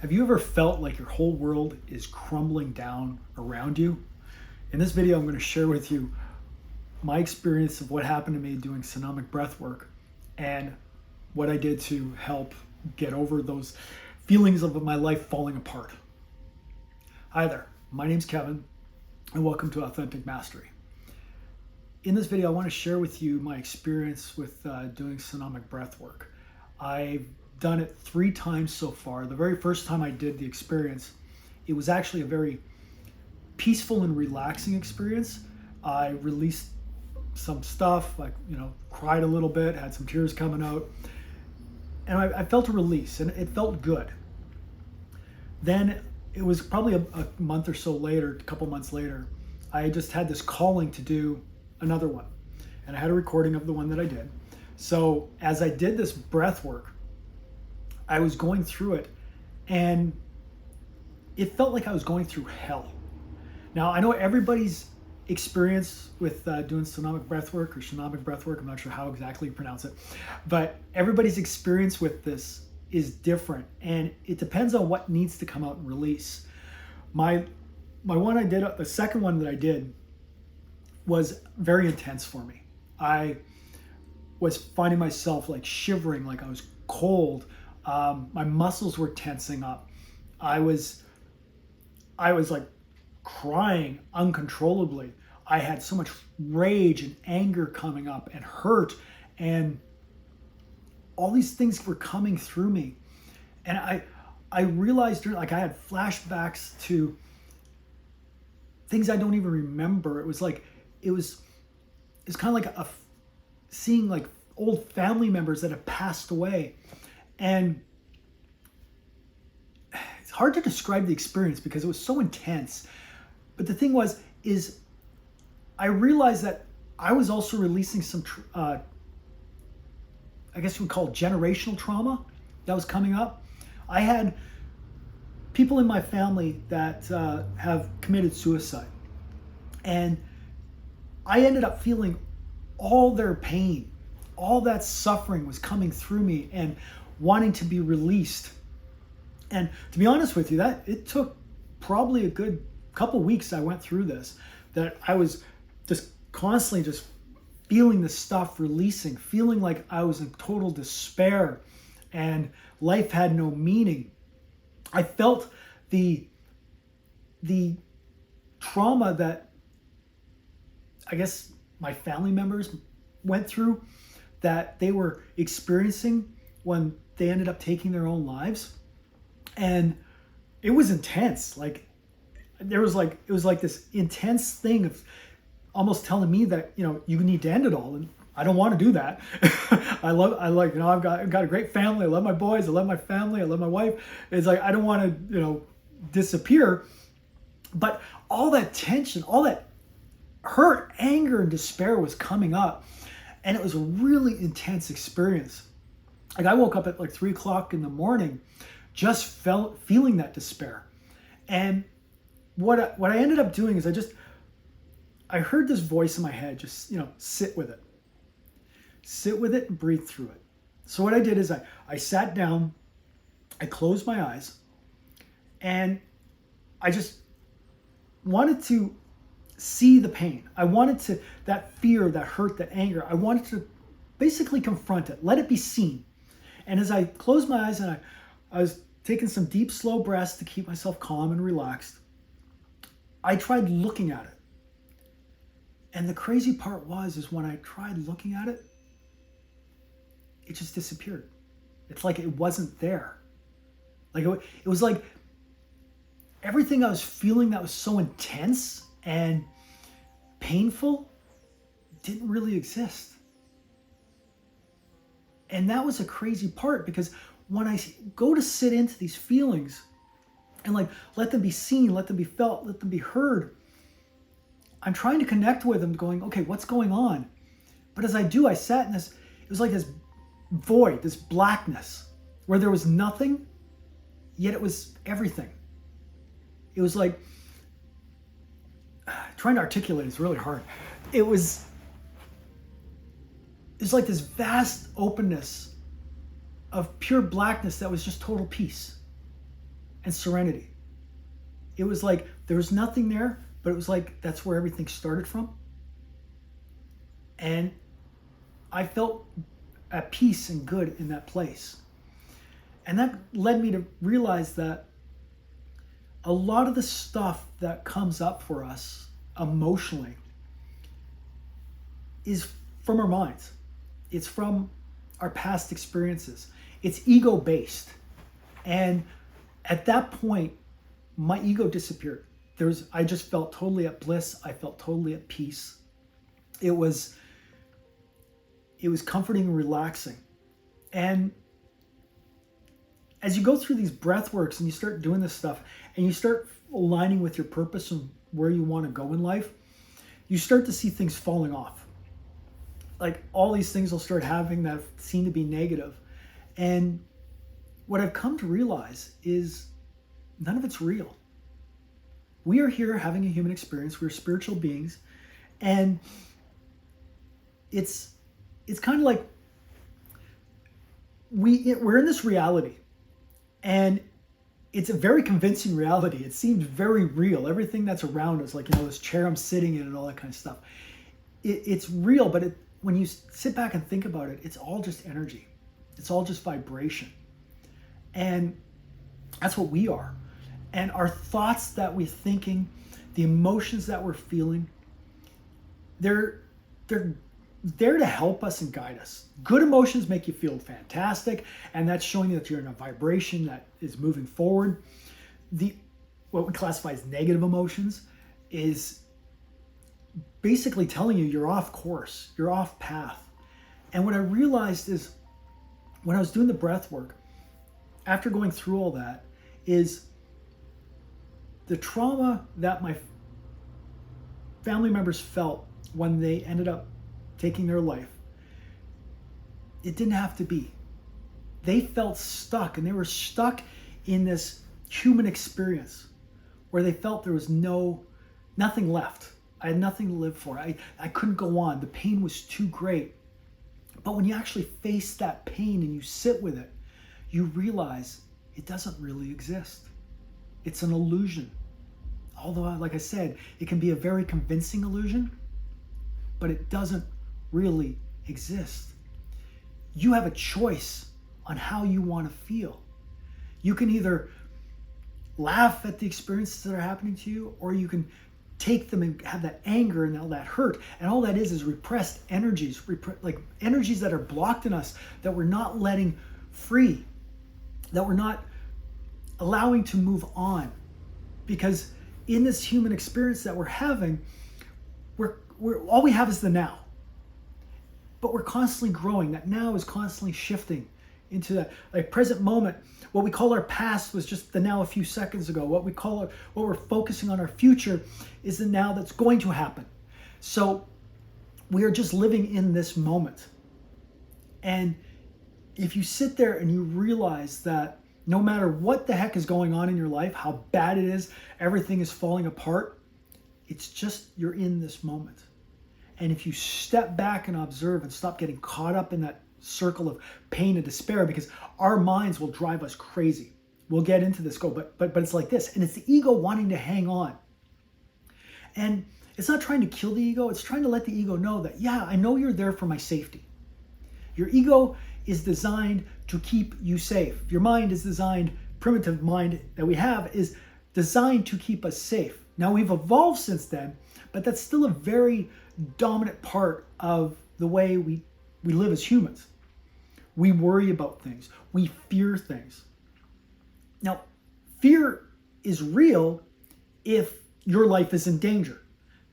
Have you ever felt like your whole world is crumbling down around you? In this video, I'm going to share with you my experience of what happened to me doing somatic breath work and what I did to help get over those feelings of my life falling apart. Hi there, my name's Kevin, and welcome to Authentic Mastery. In this video, I want to share with you my experience with doing somatic breath work. I've done it 3 times so far. The very first time I did the experience, it was actually a very peaceful and relaxing experience. I released some stuff, like, cried a little bit, had some tears coming out, and I felt a release, and it felt good. Then it was probably a month or so later, a couple months later, I just had this calling to do another one, and I had a recording of the one that I did. So as I did this breath work, I was going through it, and it felt like I was going through hell. Now, I know everybody's experience with doing somatic breathwork or shamanic breathwork, I'm not sure how exactly you pronounce it, but everybody's experience with this is different, and it depends on what needs to come out and release. My one I did, the second one that I did, was very intense for me. I was finding myself like shivering, like I was cold. My muscles were tensing up. I was like crying uncontrollably. I had so much rage and anger coming up and hurt, and all these things were coming through me. And I realized I had flashbacks to things I don't even remember. It was kind of like seeing like old family members that have passed away. And it's hard to describe the experience because it was so intense. But the thing is I realized that I was also releasing some, I guess you would call it generational trauma that was coming up. I had people in my family that have committed suicide. And I ended up feeling all their pain, all that suffering was coming through me and wanting to be released. And to be honest with you, that it took probably a good couple weeks I went through this, that I was just constantly just feeling the stuff releasing, feeling like I was in total despair and life had no meaning. I felt the trauma that I guess my family members went through, that they were experiencing when they ended up taking their own lives. And it was intense. Like it was like this intense thing of almost telling me that, you need to end it all. And I don't want to do that. I've got a great family. I love my boys. I love my family. I love my wife. It's like, I don't want to, disappear. But all that tension, all that hurt, anger, and despair was coming up. And it was a really intense experience. Like I woke up at like 3 o'clock in the morning, just feeling that despair. And what I ended up doing is I heard this voice in my head, just, sit with it. Sit with it and breathe through it. So what I did is I sat down, I closed my eyes, and I just wanted to see the pain. I wanted that fear, that hurt, that anger, I wanted to basically confront it, let it be seen. And as I closed my eyes and I was taking some deep, slow breaths to keep myself calm and relaxed, I tried looking at it. And the crazy part is when I tried looking at it, it just disappeared. It's like it wasn't there. Like it was like everything I was feeling that was so intense and painful didn't really exist. And that was a crazy part, because when I go to sit into these feelings and like let them be seen, let them be felt, let them be heard, I'm trying to connect with them, going, okay, what's going on? But as I do, I sat in this, it was like this void, this blackness, where there was nothing, yet it was everything. It was like, trying to articulate is really hard. It's like this vast openness of pure blackness that was just total peace. and serenity. It was like there was nothing there, but it was like that's where everything started from. And I felt at peace and good in that place. And that led me to realize that a lot of the stuff that comes up for us emotionally is from our minds. It's from our past experiences. It's ego-based. And at that point, my ego disappeared. I just felt totally at bliss. I felt totally at peace. It was comforting and relaxing. And as you go through these breath works and you start doing this stuff and you start aligning with your purpose and where you want to go in life, you start to see things falling off. Like all these things will start happening that seem to be negative. And what I've come to realize is none of it's real. We are here having a human experience. We're spiritual beings. And it's kind of like we're in this reality. And it's a very convincing reality. It seems very real. Everything that's around us, like, this chair I'm sitting in and all that kind of stuff. It's real, but when you sit back and think about it, it's all just energy. It's all just vibration. And that's what we are. And our thoughts that we're thinking, the emotions that we're feeling, they're there to help us and guide us. Good emotions make you feel fantastic, and that's showing you that you're in a vibration that is moving forward. What we classify as negative emotions is basically telling you you're off course, you're off path. And what I realized is when I was doing the breath work, after going through all that, is the trauma that my family members felt when they ended up taking their life, it didn't have to be. They felt stuck, and they were stuck in this human experience where they felt there was nothing left. I had nothing to live for. I couldn't go on. The pain was too great. But when you actually face that pain and you sit with it, you realize it doesn't really exist. It's an illusion. Although, like I said, it can be a very convincing illusion, but it doesn't really exist. You have a choice on how you want to feel. You can either laugh at the experiences that are happening to you, or you can take them and have that anger and all that hurt. And all that is repressed energies, like energies that are blocked in us, that we're not letting free, that we're not allowing to move on. Because in this human experience that we're having, we're all we have is the now. But we're constantly growing. That now is constantly shifting into that present moment. What we call our past was just the now a few seconds ago. What we're focusing on our future is the now that's going to happen. So we are just living in this moment. And if you sit there and you realize that no matter what the heck is going on in your life, how bad it is, everything is falling apart, it's just you're in this moment. And if you step back and observe and stop getting caught up in that circle of pain and despair, because our minds will drive us crazy. We'll get into this, but it's like this. And it's the ego wanting to hang on. And it's not trying to kill the ego. It's trying to let the ego know that, yeah, I know you're there for my safety. Your ego is designed to keep you safe. Your mind is designed, primitive mind that we have is designed to keep us safe. Now we've evolved since then, but that's still a very dominant part of the way we live as humans. We worry about things. We fear things. Now, fear is real if your life is in danger.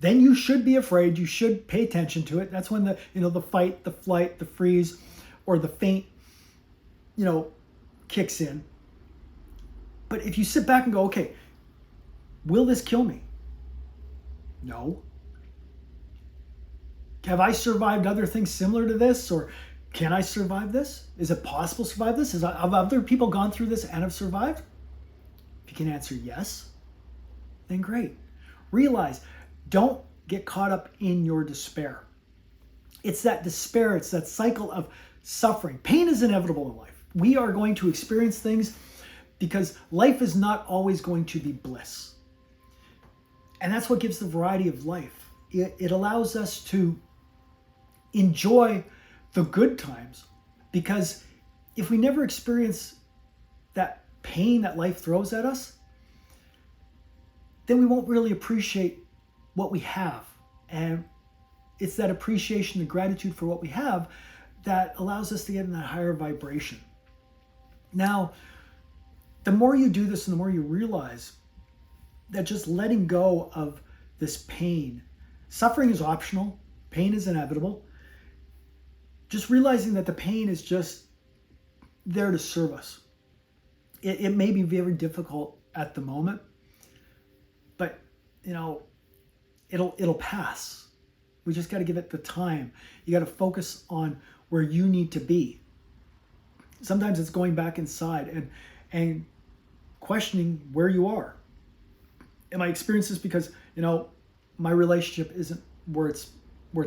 Then you should be afraid. You should pay attention to it. That's when the fight, the flight, the freeze, or the faint, kicks in. But if you sit back and go, okay, will this kill me? No. Have I survived other things similar to this? Or can I survive this? Is it possible to survive this? Have other people gone through this and have survived? If you can answer yes, then great. Realize, don't get caught up in your despair. It's that despair, it's that cycle of suffering. Pain is inevitable in life. We are going to experience things because life is not always going to be bliss. And that's what gives the variety of life. It allows us to enjoy the good times, because if we never experience that pain that life throws at us, then we won't really appreciate what we have. And it's that appreciation and gratitude for what we have that allows us to get in that higher vibration. Now, the more you do this and the more you realize that just letting go of this pain, suffering is optional, pain is inevitable. Just realizing that the pain is just there to serve us. It may be very difficult at the moment, but it'll pass. We just got to give it the time. You got to focus on where you need to be. Sometimes it's going back inside and questioning where you are. Am I experiencing this because my relationship isn't where it's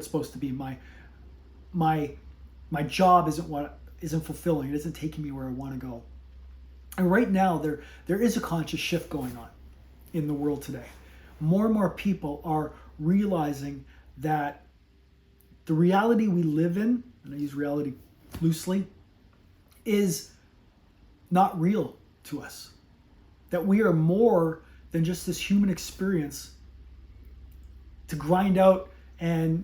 supposed to be? My job isn't fulfilling. It isn't taking me where I want to go. And right now there is a conscious shift going on in the world today. More and more people are realizing that the reality we live in, and I use reality loosely, is not real to us. That we are more than just this human experience to grind out and,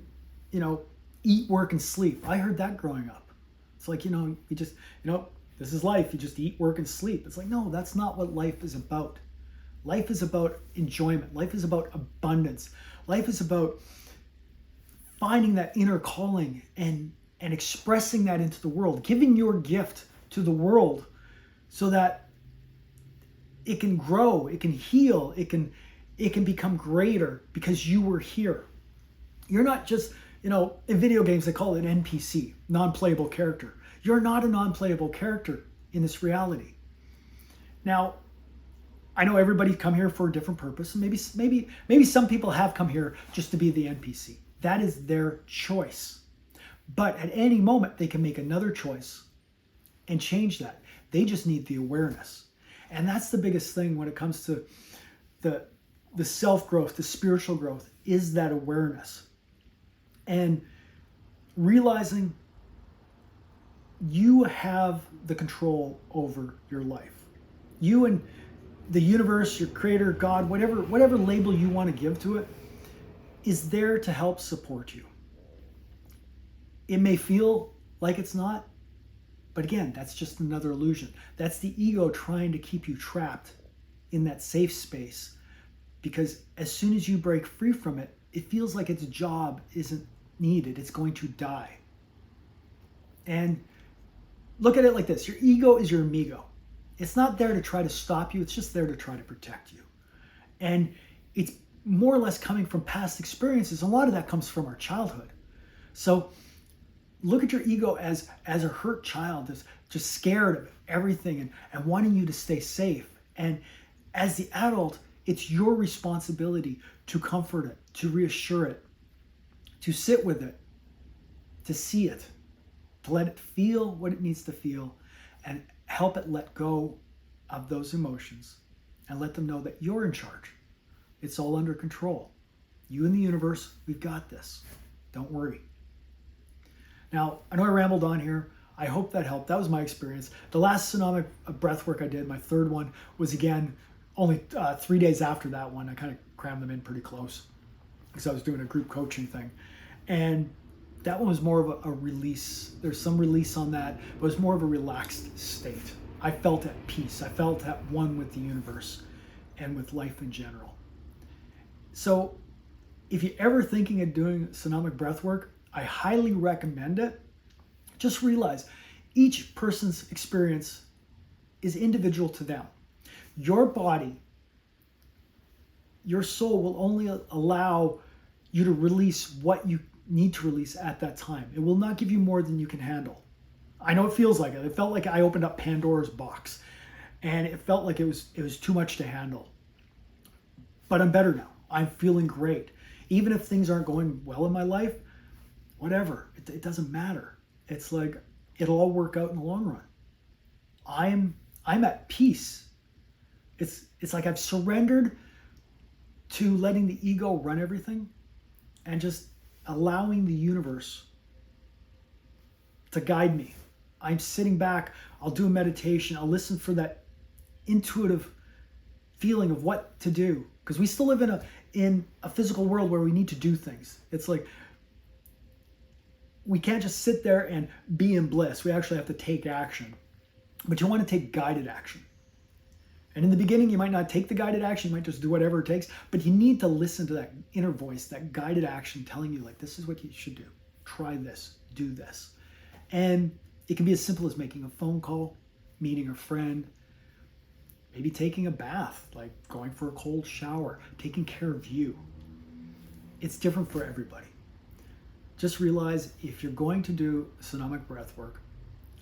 eat, work, and sleep. I heard that growing up. It's like, you just, this is life. You just eat, work, and sleep. It's like, no, that's not what life is about. Life is about enjoyment. Life is about abundance. Life is about finding that inner calling and expressing that into the world, giving your gift to the world so that it can grow, it can heal, it can become greater because you were here. You're not just, in video games they call it an NPC, non-playable character. You're not a non-playable character in this reality. Now, I know everybody come here for a different purpose, and maybe some people have come here just to be the NPC. That is their choice. But at any moment they can make another choice and change that. They just need the awareness. And that's the biggest thing when it comes to the self-growth, the spiritual growth, is that awareness. And realizing you have the control over your life. You and the universe, your creator, God, whatever label you want to give to it, is there to help support you. It may feel like it's not, but again, that's just another illusion. That's the ego trying to keep you trapped in that safe space, because as soon as you break free from it, it feels like its job isn't needed. It's going to die. And look at it like this. Your ego is your amigo. It's not there to try to stop you. It's just there to try to protect you. And it's more or less coming from past experiences. A lot of that comes from our childhood. So look at your ego as a hurt child that's just scared of everything and wanting you to stay safe. And as the adult, it's your responsibility to comfort it, to reassure it, to sit with it, to see it, to let it feel what it needs to feel, and help it let go of those emotions and let them know that you're in charge. It's all under control. You and the universe, we've got this. Don't worry. Now, I know I rambled on here. I hope that helped. That was my experience. The last somatic breathwork I did, my third one, was again only 3 days after that one. I kind of crammed them in pretty close because I was doing a group coaching thing. And that one was more of a release. There's some release on that, but it was more of a relaxed state. I felt at peace. I felt at one with the universe and with life in general. So if you're ever thinking of doing somatic breathwork, I highly recommend it. Just realize each person's experience is individual to them. Your body, your soul will only allow you to release what you need to release at that time. It will not give you more than you can handle. I know it feels like it. It felt like I opened up Pandora's box and it felt like it was too much to handle. But I'm better now. I'm feeling great. Even if things aren't going well in my life, whatever, it doesn't matter. It's like it'll all work out in the long run. I'm at peace It's like I've surrendered to letting the ego run everything and just allowing the universe to guide me. I'm sitting back, I'll do a meditation, I'll listen for that intuitive feeling of what to do. Because we still live in a physical world where we need to do things. It's like we can't just sit there and be in bliss. We actually have to take action. But you want to take guided action. And in the beginning, you might not take the guided action. You might just do whatever it takes. But you need to listen to that inner voice, that guided action telling you, like, this is what you should do. Try this. Do this. And it can be as simple as making a phone call, meeting a friend, maybe taking a bath, like going for a cold shower, taking care of you. It's different for everybody. Just realize if you're going to do Somatic Breathwork,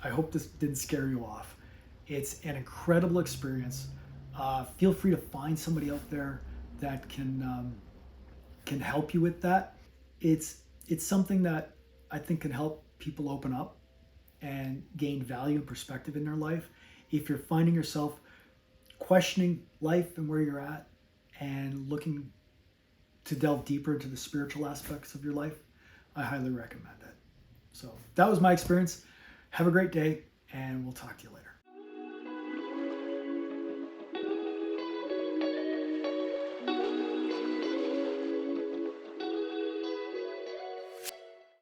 I hope this didn't scare you off. It's an incredible experience. Feel free to find somebody out there that can help you with that. It's something that I think can help people open up and gain value and perspective in their life. If you're finding yourself questioning life and where you're at and looking to delve deeper into the spiritual aspects of your life, I highly recommend it. So that was my experience. Have a great day, and we'll talk to you later.